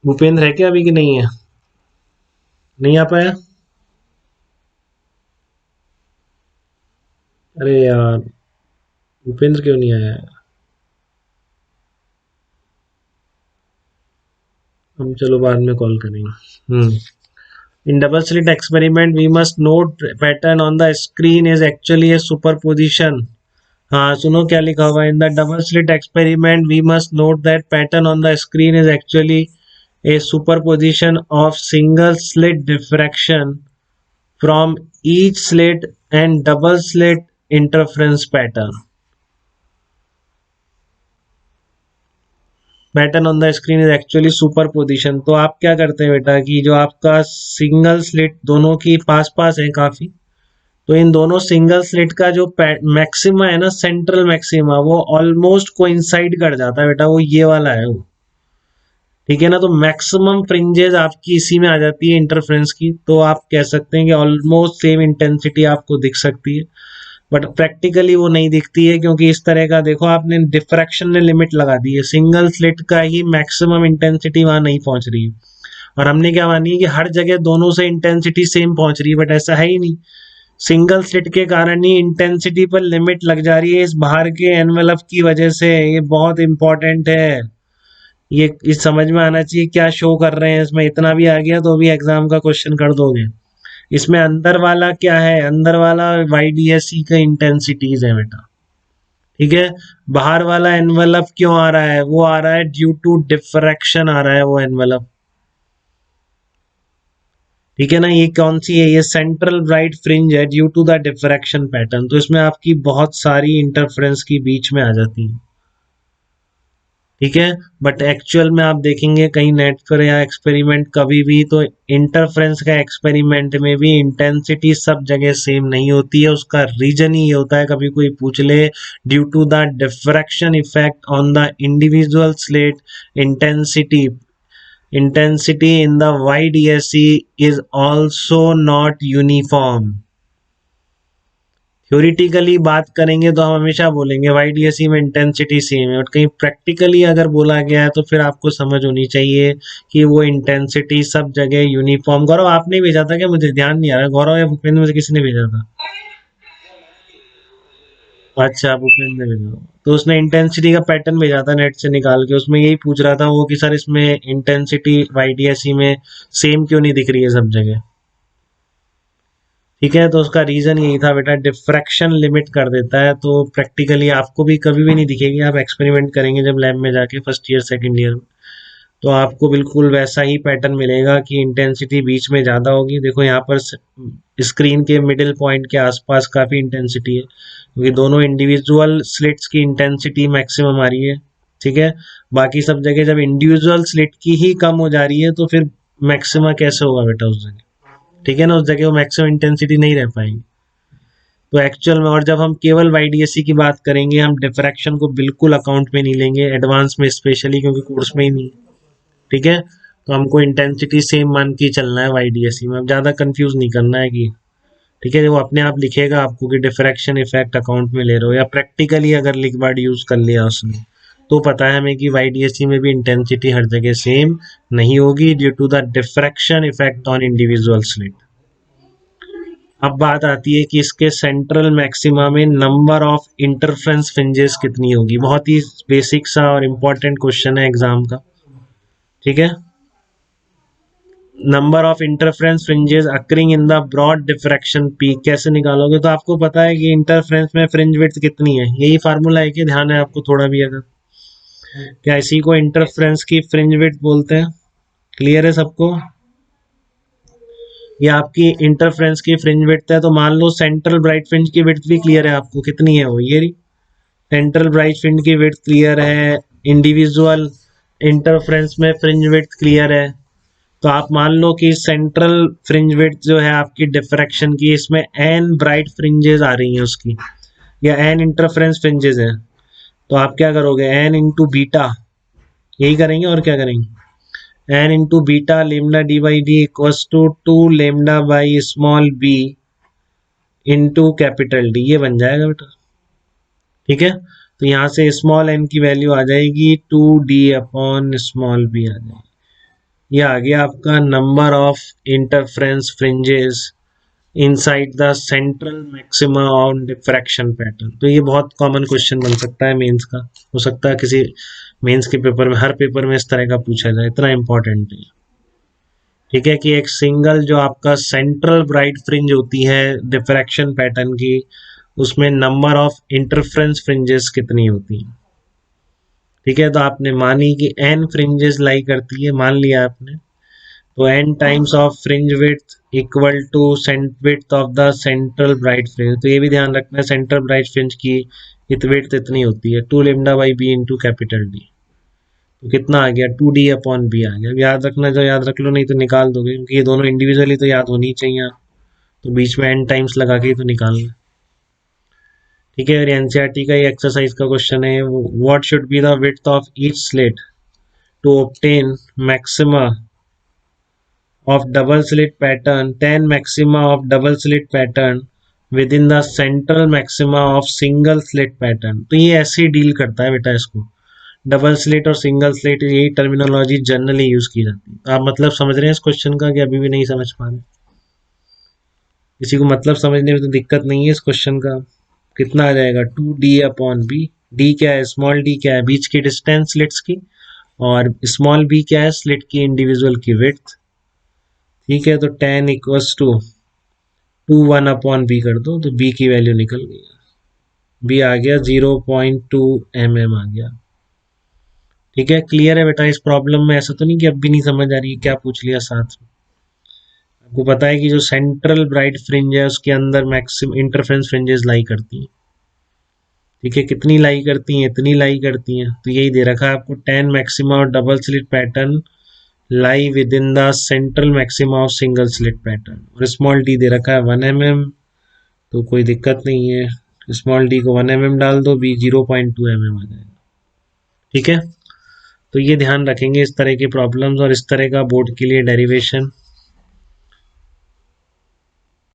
भूपेंद्र है क्या अभी कि नहीं है? नहीं आ पाया? अरे यार, भूपेंद्र क्यों नहीं आया? हम चलो बाद में कॉल करेंगे। In double slit experiment, we must note pattern on the screen is actually a superposition. हाँ सुनो क्या लिखा हुआ है। In the double slit experiment we must note that pattern on the screen is actually a superposition of single slit diffraction from each slit and double slit interference pattern. Pattern on the screen is actually superposition. तो आप क्या करते हैं बेटा कि जो आपका single slit दोनों की पास पास है काफी, तो इन दोनों सिंगल स्लिट का जो मैक्सिमा है ना, सेंट्रल मैक्सिमा, वो ऑलमोस्ट कोइंसाइड कर जाता है बेटा, वो ये वाला है वो। ठीक है ना, तो मैक्सिमम फ्रिंजेस आपकी इसी में आ जाती है इंटरफ्रेंस की, तो आप कह सकते हैं कि ऑलमोस्ट सेम इंटेंसिटी आपको दिख सकती है। बट प्रैक्टिकली वो नहीं दिखती है, क्योंकि इस तरह का देखो आपने डिफ्रैक्शन ने लिमिट लगा दी है, सिंगल स्लिट का ही मैक्सिमम इंटेंसिटी वहां नहीं पहुंच रही है। और हमने क्या मानी कि हर जगह दोनों से इंटेंसिटी सेम पहुंच रही है, बट ऐसा है ही नहीं। सिंगल स्लिट के कारण ही इंटेंसिटी पर लिमिट लग जा रही है इस बाहर के एनवेलप की वजह से। ये बहुत इंपॉर्टेंट है, ये इस समझ में आना चाहिए क्या शो कर रहे हैं इसमें। इतना भी आ गया तो भी एग्जाम का क्वेश्चन कर दोगे। इसमें अंदर वाला क्या है, अंदर वाला YDSE का इंटेंसिटीज है बेटा। ठीक है, बाहर वाला एनवेलप क्यों आ रहा है, वो आ रहा है ड्यू टू डिफ्रैक्शन आ रहा है वो एनवेलप। ठीक है ना, ये कौन सी है, ये सेंट्रल ब्राइट फ्रिंज है due to the diffraction pattern. तो इसमें आपकी बहुत सारी इंटरफ्रेंस की बीच में आ जाती है। ठीक है, बट एक्चुअल में आप देखेंगे कहीं नेट पर या एक्सपेरिमेंट कभी भी, तो इंटरफ्रेंस का एक्सपेरिमेंट में भी इंटेंसिटी सब जगह सेम नहीं होती है। उसका रीजन ही ये होता है, कभी कोई पूछ ले, due to the diffraction effect on the individual slit intensity in the YDSE is also not uniform। Theoretically बात करेंगे तो हम हमेशा बोलेंगे YDSE में इंटेंसिटी सेम है, और कहीं प्रैक्टिकली अगर बोला गया है तो फिर आपको समझ होनी चाहिए कि वो इंटेंसिटी सब जगह यूनिफॉर्म। गौरव आपने भेजा था क्या? मुझे ध्यान नहीं आ रहा, गौरव या भूपेंद्र में से किसी ने भेजा था? अच्छा, भूपेंद्र ने भेजा। तो उसने इंटेंसिटी का पैटर्न भेजा था नेट से निकाल के, उसमें यही पूछ रहा था वो कि सर इसमें इंटेंसिटी YDSE में सेम क्यों नहीं दिख रही है सब जगह। ठीक है, तो उसका रीजन यही था बेटा, डिफ्रैक्शन लिमिट कर देता है। तो प्रैक्टिकली आपको भी कभी भी नहीं दिखेगी, आप एक्सपेरिमेंट करेंगे जब लैब में जाके फर्स्ट ईयर सेकंड ईयर में, तो आपको बिल्कुल वैसा ही पैटर्न मिलेगा कि इंटेंसिटी बीच में ज़्यादा होगी। देखो यहाँ पर स्क्रीन के मिडिल पॉइंट के आसपास काफ़ी इंटेंसिटी है, क्योंकि दोनों इंडिविजुअल स्लिट्स की इंटेंसिटी मैक्सिमम आ रही है। ठीक है, बाकी सब जगह जब इंडिविजुअल स्लिट की ही कम हो जा रही है तो फिर मैक्सिमा कैसे होगा बेटा उस जगह। ठीक है ना, उस जगह वो मैक्सिमम इंटेंसिटी नहीं रह पाएगी। तो एक्चुअल में, और जब हम केवल YDSE की बात करेंगे, हम डिफ्रैक्शन को बिल्कुल अकाउंट में नहीं लेंगे, एडवांस में स्पेशली, क्योंकि कोर्स में ही नहीं। ठीक है, तो हमको इंटेंसिटी सेम मान के चलना है YDSE में, अब ज़्यादा कंफ्यूज नहीं करना है कि ठीक है, वो अपने आप लिखेगा आपको कि डिफ्रैक्शन इफेक्ट अकाउंट में ले रहे हो, या प्रैक्टिकली अगर लिख वर्ड यूज कर लिया उसने, तो पता है हमें कि YDSE में भी इंटेंसिटी हर जगह सेम नहीं होगी due to the diffraction effect on individual slit. अब बात आती है कि इसके सेंट्रल मैक्सिमा में नंबर ऑफ इंटरफ्रेंस फ्रिंजेस कितनी होगी। बहुत ही बेसिक सा और इम्पोर्टेंट क्वेश्चन है एग्जाम का। ठीक है, number of interference fringes occurring in the broad diffraction peak कैसे निकालोगे? तो आपको पता है कि इंटरफ्रेंस में फ्रिंज विड्थ कितनी है, यही फार्मूला है कि ध्यान है आपको थोड़ा भी अगर, क्या इसी को इंटरफ्रेंस की फ्रिंज विड्थ बोलते हैं? क्लियर है सबको? ये आपकी इंटरफ्रेंस की फ्रिंज विड्थ है। तो मान लो सेंट्रल ब्राइट फ्रिंज की विड्थ भी क्लियर है आपको, कितनी है वो, ये रही सेंट्रल ब्राइट फ्रिंज की विड्थ क्लियर है, इंडिविजुअल इंटरफ्रेंस में फ्रिंज विड्थ क्लियर है। तो आप मान लो कि सेंट्रल फ्रिंज विड्थ जो है आपकी डिफ्रैक्शन की, इसमें n ब्राइट फ्रिंजेस आ रही हैं उसकी, या n इंटरफ्रेंस फ्रिंजेस है। तो आप क्या करोगे, n इंटू बीटा, यही करेंगे और क्या करेंगे, n into beta lambda D by D equals to 2 lambda by small b into capital D, ये बन जाएगा बेटा। ठीक है, तो यहाँ से स्मॉल n की वैल्यू आ जाएगी 2d अपॉन स्मॉल b आ जाएगी। ये आ गया आपका number of interference fringes inside the central maxima on diffraction pattern. तो ये बहुत कॉमन क्वेश्चन बन सकता है मेंस का, हो सकता है किसी मेंस के पेपर में, हर पेपर में इस तरह का पूछा जाए, इतना इंपॉर्टेंट है। ठीक है, कि एक सिंगल जो आपका सेंट्रल ब्राइट फ्रिंज होती है डिफ्रैक्शन पैटर्न की, उसमें नंबर ऑफ इंटरफ्रेंस फ्रिंजेस कितनी होती हैं। ठीक है, तो आपने मानी कि n फ्रिंजेस लाई करती है, मान लिया आपने, तो n times of fringe width equal to width of the central bright fringe. तो ये भी ध्यान रखना है, सेंट्रल ब्राइट फ्रिंज की विड्थ इतनी होती है 2 lambda by B into capital D. तो कितना आ गया, 2d अपॉन बी आ गया। अब याद रखना, जो याद रख लो, नहीं तो निकाल दोगे, क्योंकि ये दोनों इंडिविजुअली तो याद होनी चाहिए, तो बीच में n टाइम्स लगा के ही तो निकालना। ठीक है, और एनसीईआरटी का ये एक्सरसाइज का क्वेश्चन है, what should be the width of each slit to obtain maxima of double slit pattern, 10 maxima of double slit pattern within the central maxima of single slit pattern। तो ये ऐसे ही deal करता है बेटा इसको, double slit और single slit, यही terminology generally use की जाती है। तो आप मतलब समझ रहे हैं इस क्वेश्चन का, कि अभी भी नहीं समझ पा रहे? किसी को मतलब समझने में तो दिक्कत नहीं है इस क्वेश्चन का। कितना आ जाएगा, 2d अपॉन बी। डी क्या है, स्मॉल डी क्या है, बीच की डिस्टेंस स्लिट्स की, और स्मॉल बी क्या है, स्लिट की इंडिविजुअल की विड्थ। ठीक है, तो 10 इक्वल्स टू 1 अपॉन बी कर दो, तो बी की वैल्यू निकल गई, बी आ गया 0.2 mm आ गया। ठीक है, क्लियर है बेटा? इस प्रॉब्लम में ऐसा तो नहीं कि अब भी नहीं समझ आ रही है, क्या पूछ लिया साथ में। आपको पता है कि जो सेंट्रल ब्राइट फ्रिंज है उसके अंदर मैक्सिमम इंटरफ्रेंस फ्रिंजेस लाई करती हैं। ठीक है, कितनी लाई करती हैं, इतनी लाई करती हैं, तो यही दे रखा है आपको, 10 मैक्सिमा और double slit pattern lie with in the central maxima of single slit pattern, और स्मॉल डी दे रखा है 1 mm। तो कोई दिक्कत नहीं है, स्मॉल डी को 1 mm डाल दो, बी 0.2 mm आ जाएगा। ठीक है, तो ये ध्यान रखेंगे इस तरह की प्रॉब्लम्स, और इस तरह का बोर्ड के लिए डेरिवेशन